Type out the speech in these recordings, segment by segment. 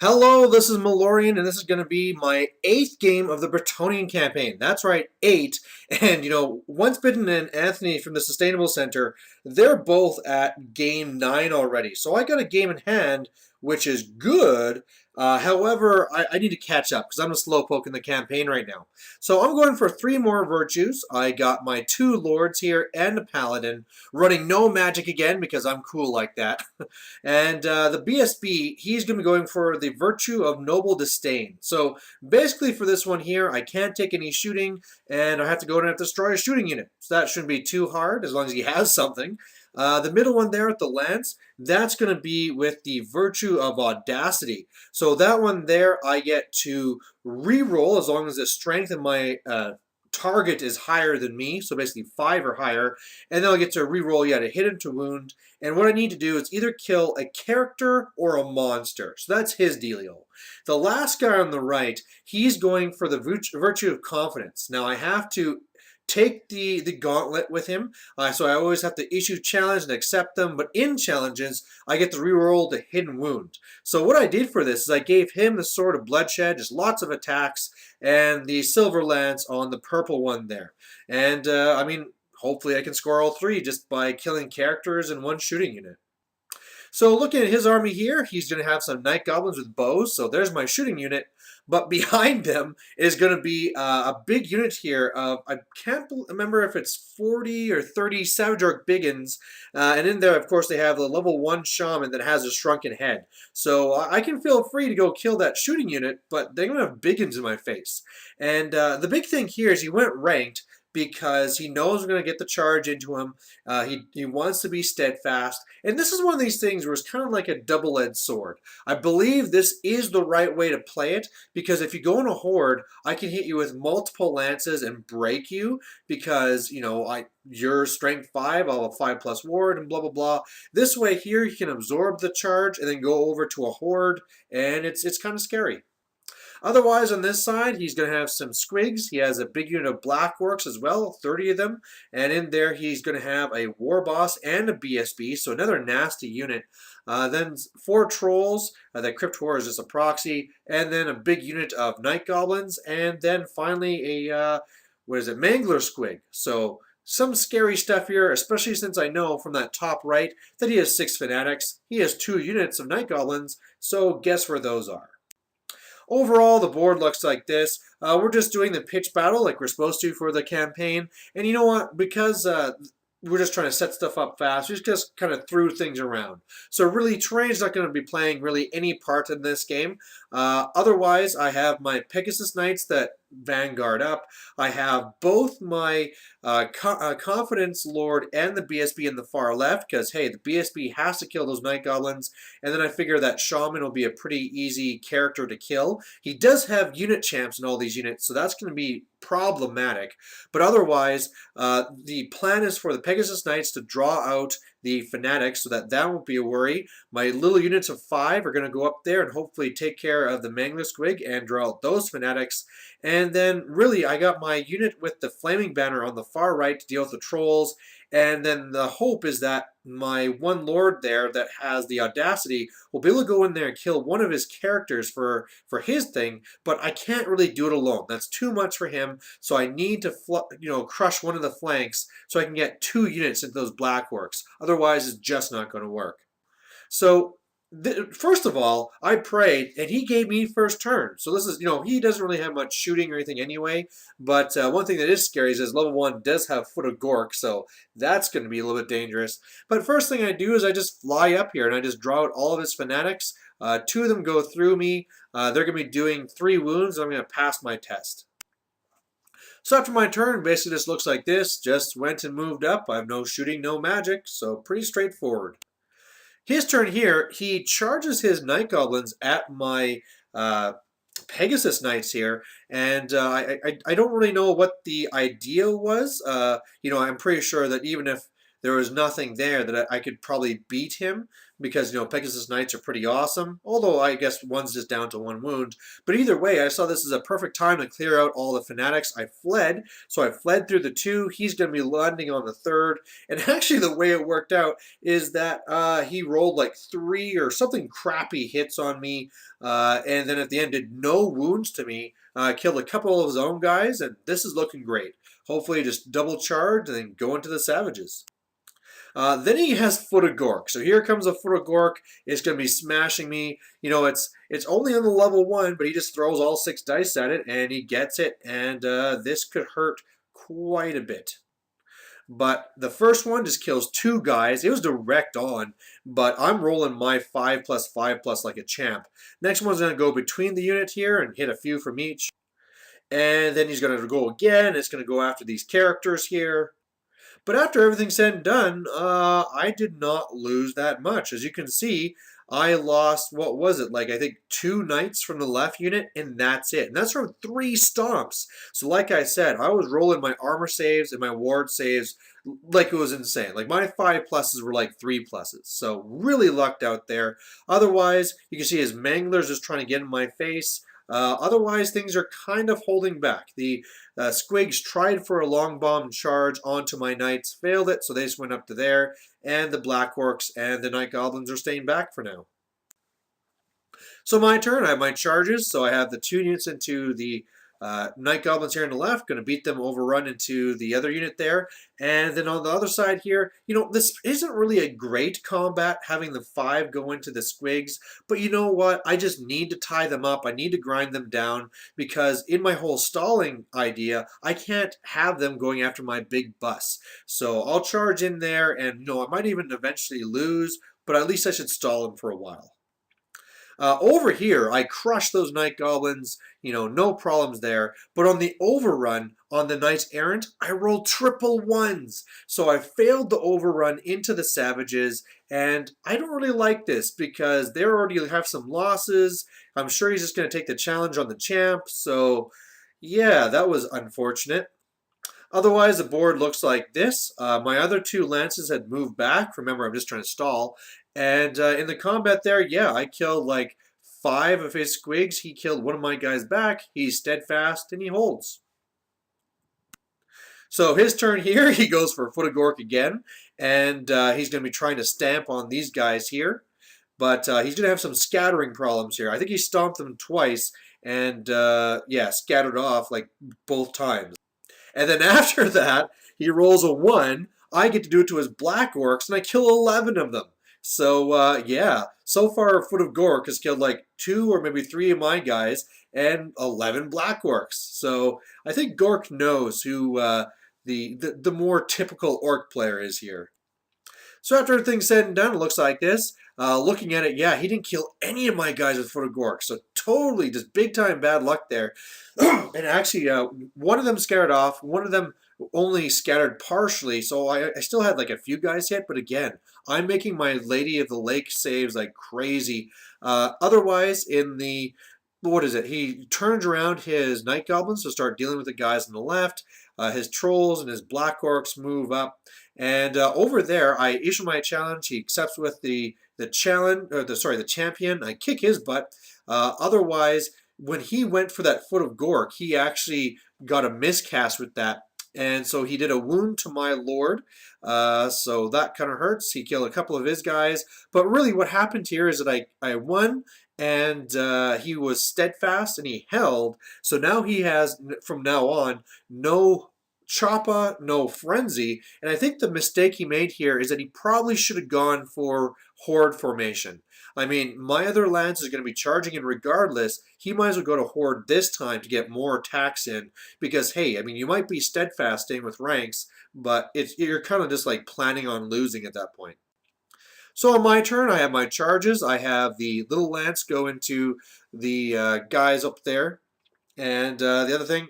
Hello, this is Malorian, and this is going to be my 8th game of the Bretonnian Campaign. That's right, 8. And, Once Bitten and Anthony from the Sustainable Center, they're both at game 9 already. So I got a game in hand, which is good. However, I need to catch up because I'm a slowpoke in the campaign right now. So I'm going for 3 more virtues. I got my 2 lords here and a paladin, running no magic again because I'm cool like that. And the BSB, he's going to be going for the virtue of noble disdain. So basically for this one here, I can't take any shooting, and I have to go and destroy a shooting unit. So that shouldn't be too hard as long as he has something. The middle one there at the lance, that's going to be with the virtue of audacity. So that one there, I get to re-roll as long as the strength of my target is higher than me, so basically 5 or higher, and then I'll get to re-roll yet a hit into wound. And what I need to do is either kill a character or a monster. So that's his dealio. The last guy on the right, he's going for the virtue of confidence. Now I have to take the gauntlet with him, so I always have to issue challenge and accept them, but in challenges I get to reroll the hidden wound. So what I did for this is I gave him the sword of bloodshed, just lots of attacks, and the silver lance on the purple one there. And I mean, hopefully I can score all 3 just by killing characters in one shooting unit. So looking at his army here, he's going to have some night goblins with bows. So there's my shooting unit. But behind them is going to be a big unit here of, I can't remember if it's 40 or 30 Savage Orc Biggins. And in there, of course, they have the level 1 Shaman that has a shrunken head. So I can feel free to go kill that shooting unit, but they're going to have Biggins in my face. And the big thing here is he went ranked because he knows we're going to get the charge into him. He wants to be steadfast. And this is one of these things where it's kind of like a double-edged sword. I believe this is the right way to play it, because if you go in a horde, I can hit you with multiple lances and break you because, you're strength 5, I'll have a 5+ ward and blah, blah, blah. This way here, you can absorb the charge and then go over to a horde, and it's kind of scary. Otherwise, on this side, he's going to have some squigs. He has a big unit of black orcs as well, 30 of them. And in there, he's going to have a war boss and a BSB, so another nasty unit. Then 4 trolls. The crypt war is just a proxy. And then a big unit of night goblins. And then finally a, mangler squig. So some scary stuff here, especially since I know from that top right that he has 6 fanatics. He has 2 units of night goblins, so guess where those are. Overall, the board looks like this. We're just doing the pitch battle like we're supposed to for the campaign. And you know what? Because we're just trying to set stuff up fast, we just kind of threw things around. So really, terrain's not going to be playing really any part in this game. Otherwise, I have my Pegasus Knights that vanguard up. I have both my Confidence Lord and the BSB in the far left, because, hey, the BSB has to kill those Night Goblins, and then I figure that Shaman will be a pretty easy character to kill. He does have unit champs in all these units, so that's going to be problematic. But otherwise, the plan is for the Pegasus Knights to draw out the Fanatics so that won't be a worry. My little units of 5 are going to go up there and hopefully take care of the Mangler Squig and draw out those Fanatics. And then really I got my unit with the Flaming Banner on the far right to deal with the Trolls. And then the hope is that my one Lord there that has the Audacity will be able to go in there and kill one of his characters for his thing, but I can't really do it alone. That's too much for him, so I need to crush one of the flanks so I can get 2 units into those Black Orcs. Otherwise, it's just not going to work. So first of all, I prayed, and he gave me first turn. So this is, he doesn't really have much shooting or anything anyway. But one thing that is scary is level 1 does have Foot of Gork, so that's going to be a little bit dangerous. But first thing I do is I just fly up here, and I just draw out all of his fanatics. 2 of them go through me. They're going to be doing 3 wounds, and I'm going to pass my test. So after my turn, basically this looks like this. Just went and moved up. I have no shooting, no magic, so pretty straightforward. His turn here, he charges his Night Goblins at my Pegasus Knights here, and I don't really know what the idea was. I'm pretty sure that even if there was nothing there that I could probably beat him because, Pegasus Knights are pretty awesome. Although I guess one's just down to 1 wound. But either way, I saw this as a perfect time to clear out all the fanatics. I fled, so I fled through the 2. He's going to be landing on the 3rd. And actually, the way it worked out is that he rolled like 3 or something crappy hits on me, and then at the end did no wounds to me. Killed a couple of his own guys, and this is looking great. Hopefully, just double charge and then go into the savages. Then he has Foot of Gork. So here comes a Foot of Gork. It's going to be smashing me. It's only on the level 1, but he just throws all 6 dice at it, and he gets it. And this could hurt quite a bit. But the first one just kills 2 guys. It was direct on, but I'm rolling my 5+5+ like a champ. Next one's going to go between the unit here and hit a few from each. And then he's going to go again. It's going to go after these characters here. But after everything's said and done, I did not lose that much. As you can see, I lost, what was it, like I think 2 knights from the left unit, and that's it. And that's from 3 stomps. So like I said, I was rolling my armor saves and my ward saves like it was insane. Like my 5+s were like 3+s. So really lucked out there. Otherwise, you can see his Manglers just trying to get in my face. Otherwise, things are kind of holding back. The Squigs tried for a long bomb charge onto my knights, failed it, so they just went up to there. And the Black Orcs and the Night Goblins are staying back for now. So my turn, I have my charges. So I have the 2 units into the Night Goblins here on the left, going to beat them, overrun into the other unit there. And then on the other side here, this isn't really a great combat, having the 5 go into the Squigs. But you know what? I just need to tie them up. I need to grind them down, because in my whole stalling idea, I can't have them going after my big bus. So I'll charge in there, and I might even eventually lose, but at least I should stall them for a while. Over here, I crushed those Night Goblins, no problems there. But on the overrun, on the Knights Errant, I rolled triple 1s. So I failed the overrun into the Savages, and I don't really like this because they already have some losses. I'm sure he's just going to take the challenge on the champ, so yeah, that was unfortunate. Otherwise, the board looks like this. My other 2 lances had moved back. Remember, I'm just trying to stall. And in the combat there, yeah, I killed like 5 of his Squigs. He killed one of my guys back. He's steadfast, and he holds. So his turn here, he goes for Foot of Gork again. And he's going to be trying to stamp on these guys here. But he's going to have some scattering problems here. I think he stomped them twice. And yeah, scattered off like both times. And then after that, he rolls a 1. I get to do it to his Black Orcs, and I kill 11 of them. So, yeah, so far Foot of Gork has killed like 2 or maybe 3 of my guys and 11 Black Orcs. So I think Gork knows who the more typical Orc player is here. So after everything's said and done, it looks like this. Looking at it, yeah, he didn't kill any of my guys with Foot of Gork. So totally just big time bad luck there. And actually, one of them scattered off. One of them only scattered partially. So I still had like a few guys hit. But again, I'm making my Lady of the Lake saves like crazy. Otherwise, in the... what is it? He turns around his Night Goblins to start dealing with the guys on the left. His Trolls and his Black Orcs move up. And over there, I issue my challenge. He accepts with the challenge, or the champion. I kick his butt. Otherwise, when he went for that Foot of Gork, he actually got a miscast with that. And so he did a wound to my lord. So that kind of hurts. He killed a couple of his guys. But really what happened here is that I won, and he was steadfast and he held. So now he has, from now on, no Choppa, no Frenzy. And I think the mistake he made here is that he probably should have gone for Horde formation. I mean, my other lance is going to be charging in regardless. He might as well go to Horde this time to get more attacks in. Because, hey, I mean, you might be steadfasting with ranks, but you're kind of just like planning on losing at that point. So on my turn, I have my charges. I have the little lance go into the guys up there. And the other thing,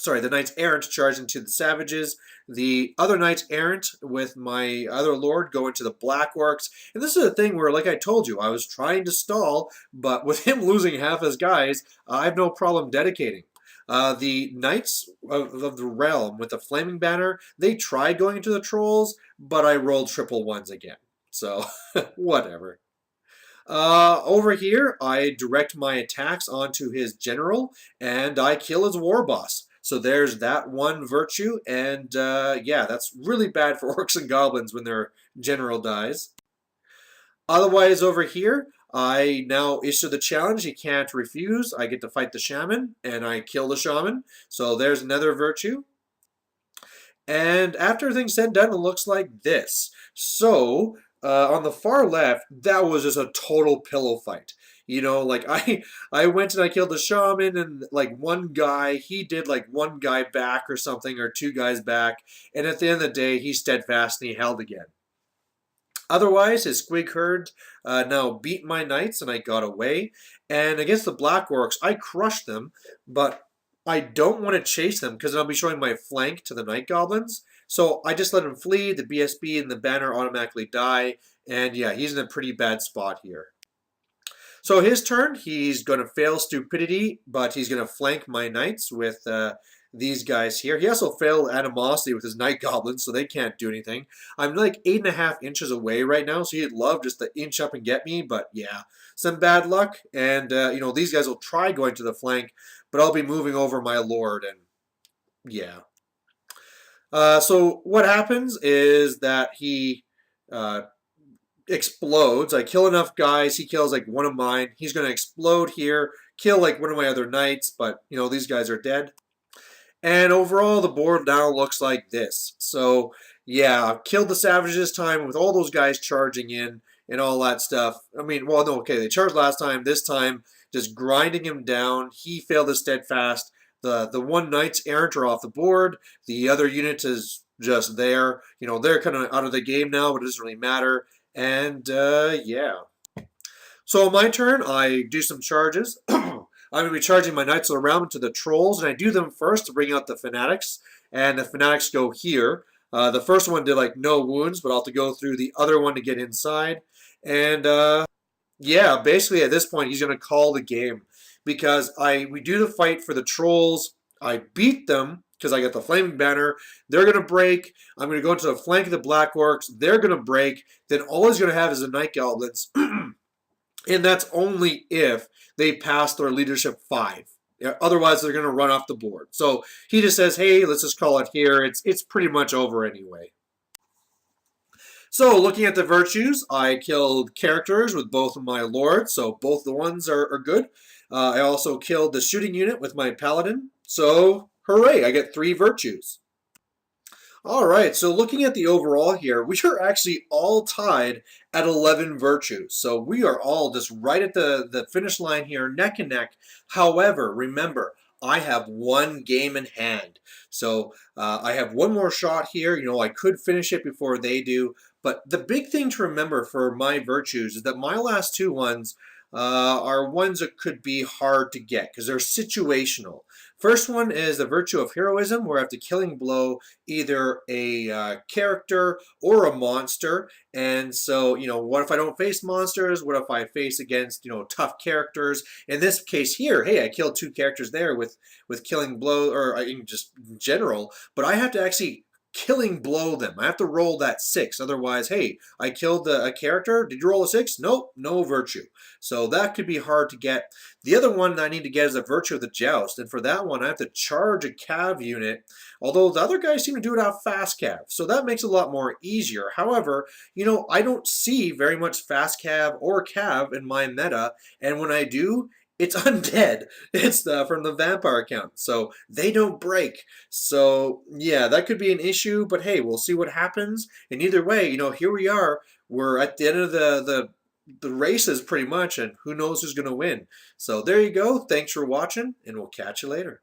the Knights Errant charge into the Savages. The other Knights Errant with my other Lord go into the Black Orcs. And this is a thing where, like I told you, I was trying to stall, but with him losing half his guys, I have no problem dedicating. The Knights of the Realm with the Flaming Banner, they tried going into the Trolls, but I rolled triple ones again. So, whatever. Over here, I direct my attacks onto his general, and I kill his war boss. So there's that one virtue, and yeah, that's really bad for orcs and goblins when their general dies. Otherwise, over here, I now issue the challenge. He can't refuse. I get to fight the shaman, and I kill the shaman. So there's another virtue. And after everything's said and done, it looks like this. So, on the far left, that was just a total pillow fight. You know, like I went and I killed the shaman, and like one guy, he did like one guy back or something, or two guys back, and at the end of the day, he steadfast and he held again. Otherwise, his squig herd now beat my knights and I got away. And against the Black Orcs, I crushed them, but I don't want to chase them because I'll be showing my flank to the Night Goblins. So I just let him flee, the BSB and the banner automatically die, and yeah, he's in a pretty bad spot here. So his turn, he's going to fail stupidity, but he's going to flank my knights with these guys here. He also failed animosity with his night goblins, so they can't do anything. I'm like 8.5 inches away right now, so he'd love just to inch up and get me, but yeah, some bad luck. And, you know, these guys will try going to the flank, but I'll be moving over my lord, and yeah. So what happens is that he explodes. I kill enough guys. He kills like one of mine. He's going to explode here, kill like one of my other knights, but you know, these guys are dead. And overall, the board now looks like this. So yeah, killed the Savages this time with all those guys charging in and all that stuff. I mean, well, no, okay, they charged last time. This time, just grinding him down. He failed his steadfast. The one Knights Errant are off the board. The other unit is just there. You know, they're kind of out of the game now, but it doesn't really matter. And yeah. So my turn, I do some charges. I'm going to be charging my Knights of the Realm into the Trolls, and I do them first to bring out the Fanatics. And the Fanatics go here. The first one did like no wounds, but I'll have to go through the other one to get inside. And yeah, basically at this point he's going to call the game because we do the fight for the Trolls. I beat them because I got the Flaming Banner. They're going to break. I'm going to go into the flank of the Black Orcs. They're going to break. Then all he's going to have is the Night Goblins. And that's only if they pass their leadership 5. Otherwise, they're going to run off the board. So he just says, hey, let's just call it here. It's pretty much over anyway. So looking at the virtues, I killed characters with both of my lords. So both the ones are good. I also killed the shooting unit with my paladin. So hooray, I get 3 virtues. All right, so looking at the overall here, we are actually all tied at 11 virtues. So we are all just right at the finish line here, neck and neck. However, remember, I have one game in hand. So I have one more shot here. You know, I could finish it before they do. But the big thing to remember for my virtues is that my last 2 ones are ones that could be hard to get because they're situational. First one is the virtue of heroism, where after killing blow either a character or a monster. And so, you know, what if I don't face monsters? What if I face against, you know, tough characters? In this case here, hey, I killed 2 characters there with killing blow, or just in general, but I have to actually killing blow them. I have to roll that 6. Otherwise, hey, I killed a character. Did you roll a 6? Nope, no virtue. So that could be hard to get. The other one that I need to get is the virtue of the joust. And for that one, I have to charge a cav unit. Although the other guys seem to do it out fast cav. So that makes it a lot more easier. However, you know, I don't see very much fast cav or cav in my meta. And when I do, it's undead. It's from the vampire account, so they don't break. So yeah, that could be an issue, but hey, we'll see what happens. And either way, you know, here we are. We're at the end of the races pretty much, and who knows who's going to win. So there you go. Thanks for watching, and we'll catch you later.